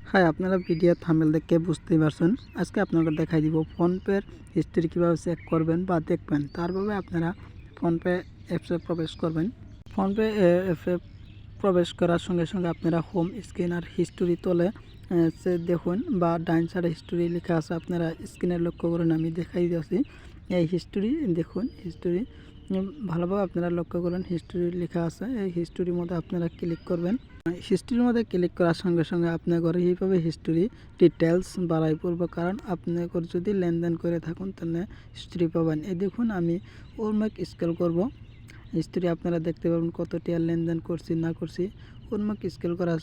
হ্যাঁ, আপনারা video thumbnail দেখে বুঝতেই পারছেন। আজকে আপনাকে দেখাই দিব ফোনপের হিস্ট্রি কীভাবে চেক করবেন বা দেখবেন। তারভাবে আপনারা ফোনপে অ্যাপসে প্রবেশ করবেন। ফোনপে অ্যাপে প্রবেশ করার সঙ্গে সঙ্গে আপনারা হোম স্ক্রিন আর হিস্টোরি তলে দেখুন বা ডাইন সাইডে হিস্টোরি লেখা আছে। আপনারা স্ক্রিনে লক্ষ্য করুন, আমি দেখাই দিয়েছি। এই হিস্টোরি দেখুন, হিস্টোরি ভালোভাবে আপনারা লক্ষ্য করুন। হিস্টোরি লেখা আছে, এই হিস্টোরির মধ্যে আপনারা ক্লিক করবেন। হিস্টোরির মধ্যে ক্লিক করার সঙ্গে সঙ্গে আপনার এইভাবে হিস্টোরি ডিটেলস বাড়াই পড়ব, কারণ আপনার যদি লেনদেন করে থাকুন তাহলে হিস্টোরি পাবেন। এই দেখুন, আমি ওরমেক স্কেল করব। হিস্টোরি আপনারা দেখতে পাবেন কত টাকা লেনদেন করছি না করছি। ওরমেক স্কেল করা,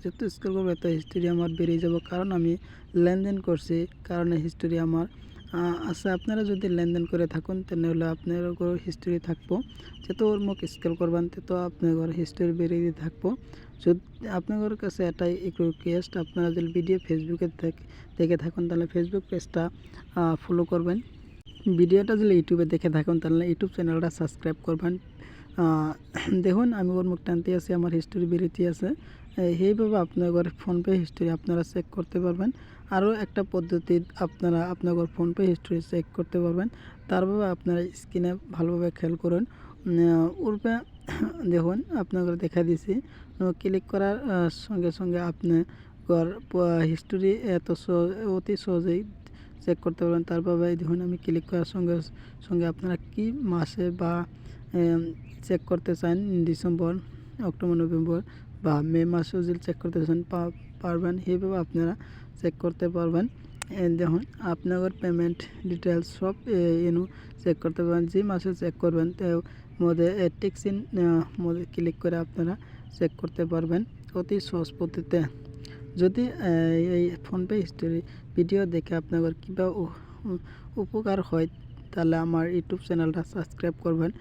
যত স্কেল করবো এত হিস্টোরি আমার বেরিয়ে যাব, কারণ আমি লেনদেন করছি, কারণে হিস্টোরি আমার আছে। আপনারা যদি লেনদেন করে থাকুন তাহলে আপনার হিস্টোরি থাকবো। যত ওরমুখ স্কেল করবেন তত আপনার হিস্টোরি বেরিয়ে থাকবো। যদি আপনাদের কাছে এটাই একটু রিকোয়েস্ট, আপনারা যদি ভিডিও ফেসবুকে দেখে থাকুন তাহলে ফেসবুক পেজটা ফলো করবেন। ভিডিওটা যদি ইউটিউবে দেখে থাকুন তাহলে ইউটিউব চ্যানেলটা সাবস্ক্রাইব করবেন। দেখুন, আমি ওর মুখ টানতে আছি, আমার হিস্টোরি বেরিয়েতে আছে। এইভাবে আপনার ফোনপে হিস্টোরি আপনারা চেক করতে পারবেন। আরও একটা পদ্ধতি, আপনারা আপনার ফোনপে হিস্টোরি চেক করতে পারবেন। তারভাবে আপনারা স্ক্রিনে ভালোভাবে খেয়াল করুন। ওরপে দেখুন, আপনাদের দেখা দিছি, ক্লিক করার সঙ্গে সঙ্গে আপনার হিস্টোরি অতি সহজেই চেক করতে পারবেন। তারপরে দেখুন, আমি ক্লিক করার সঙ্গে সঙ্গে আপনারা কি মাসে বা চেক করতে চান, ডিসেম্বর, অক্টোবর, নভেম্বর বা মে মাসেও যদি চেক করতে চান পারবেন। এইভাবে আপনারা চেক করতে পারবেন। দেখুন, আপনার পেমেন্ট ডিটেলস সব এনু চেক করতে পারবেন। যে মাসে চেক করবেন তার মধ্যে টেক্সিন মধ্যে ক্লিক করে আপনারা চেক করতে পারবেন অতি সহজ পদ্ধতিতে। যদি এই ফোনপে হিস্টোরি ভিডিও দেখে আপনাদের কিংবা উপকার হয় তাহলে আমার ইউটিউব চ্যানেলটা সাবস্ক্রাইব করবেন।